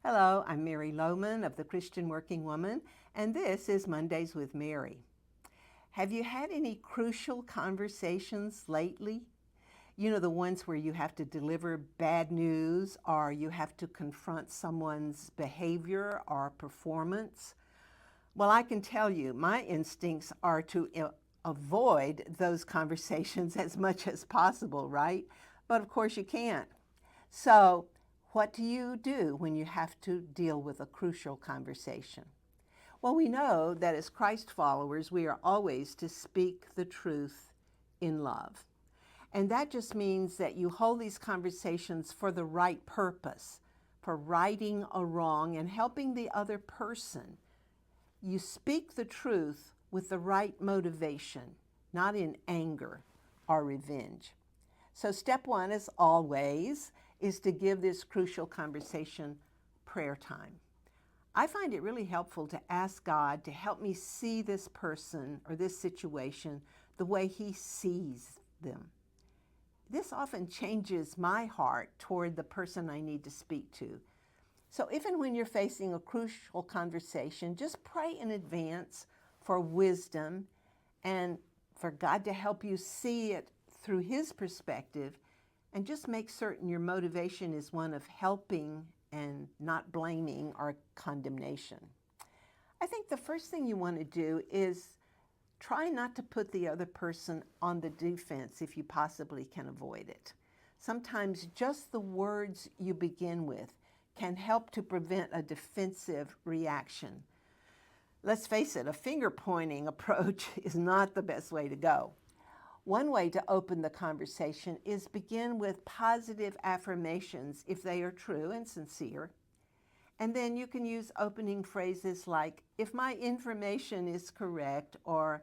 Hello, I'm Mary Lohman of the Christian Working Woman, and this is Mondays with Mary. Have you had any crucial conversations lately? You know, the ones where you have to deliver bad news or you have to confront someone's behavior or performance? Well, I can tell you, my instincts are to avoid those conversations as much as possible, right? But of course you can't. So, what do you do when you have to deal with a crucial conversation? Well, we know that as Christ followers, we are always to speak the truth in love. And that just means that you hold these conversations for the right purpose, for righting a wrong and helping the other person. You speak the truth with the right motivation, not in anger or revenge. So step one, as always, is to give this crucial conversation prayer time. I find it really helpful to ask God to help me see this person or this situation the way He sees them. This often changes my heart toward the person I need to speak to. So even when you're facing a crucial conversation, just pray in advance for wisdom and for God to help you see it through His perspective, and just make certain your motivation is one of helping and not blaming or condemnation. I think the first thing you want to do is try not to put the other person on the defense if you possibly can avoid it. Sometimes just the words you begin with can help to prevent a defensive reaction. Let's face it, a finger-pointing approach is not the best way to go. One way to open the conversation is begin with positive affirmations if they are true and sincere. And then you can use opening phrases like, if my information is correct, or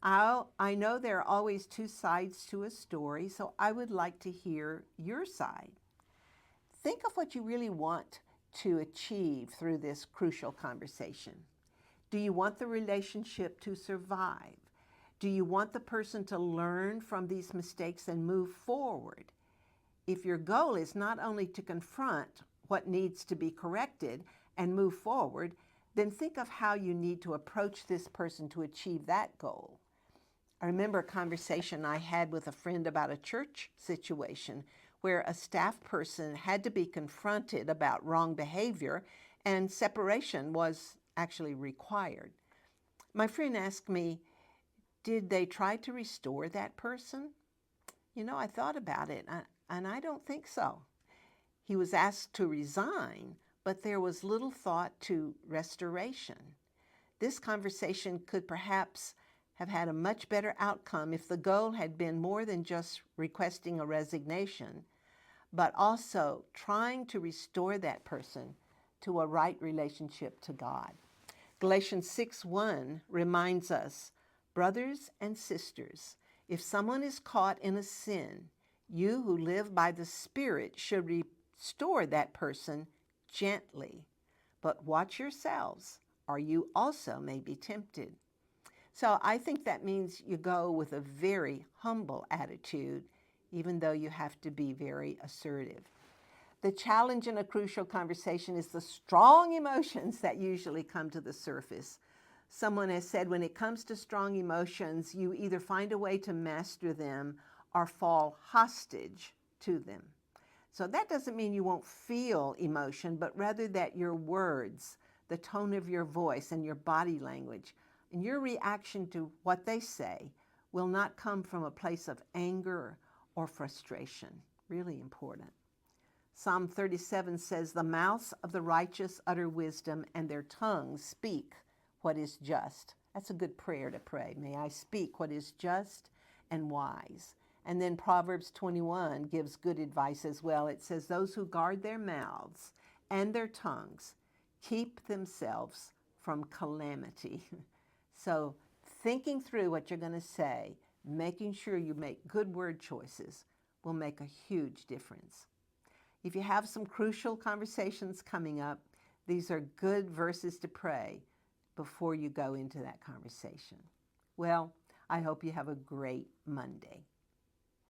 I know there are always two sides to a story, so I would like to hear your side. Think of what you really want to achieve through this crucial conversation. Do you want the relationship to survive? Do you want the person to learn from these mistakes and move forward? If your goal is not only to confront what needs to be corrected and move forward, then think of how you need to approach this person to achieve that goal. I remember a conversation I had with a friend about a church situation where a staff person had to be confronted about wrong behavior and separation was actually required. My friend asked me, did they try to restore that person? You know, I thought about it, and I don't think so. He was asked to resign, but there was little thought to restoration. This conversation could perhaps have had a much better outcome if the goal had been more than just requesting a resignation, but also trying to restore that person to a right relationship to God. Galatians 6:1 reminds us, brothers and sisters, if someone is caught in a sin, you who live by the Spirit should restore that person gently. But watch yourselves, or you also may be tempted. So I think that means you go with a very humble attitude, even though you have to be very assertive. The challenge in a crucial conversation is the strong emotions that usually come to the surface. Someone has said when it comes to strong emotions, you either find a way to master them or fall hostage to them. So that doesn't mean you won't feel emotion, but rather that your words, the tone of your voice and your body language, and your reaction to what they say will not come from a place of anger or frustration. Really important. Psalm 37 says, the mouths of the righteous utter wisdom, and their tongues speak what is just. That's a good prayer to pray. May I speak what is just and wise. And then Proverbs 21 gives good advice as well. It says, those who guard their mouths and their tongues keep themselves from calamity. So thinking through what you're going to say, making sure you make good word choices will make a huge difference. If you have some crucial conversations coming up, these are good verses to pray before you go into that conversation. Well, I hope you have a great Monday.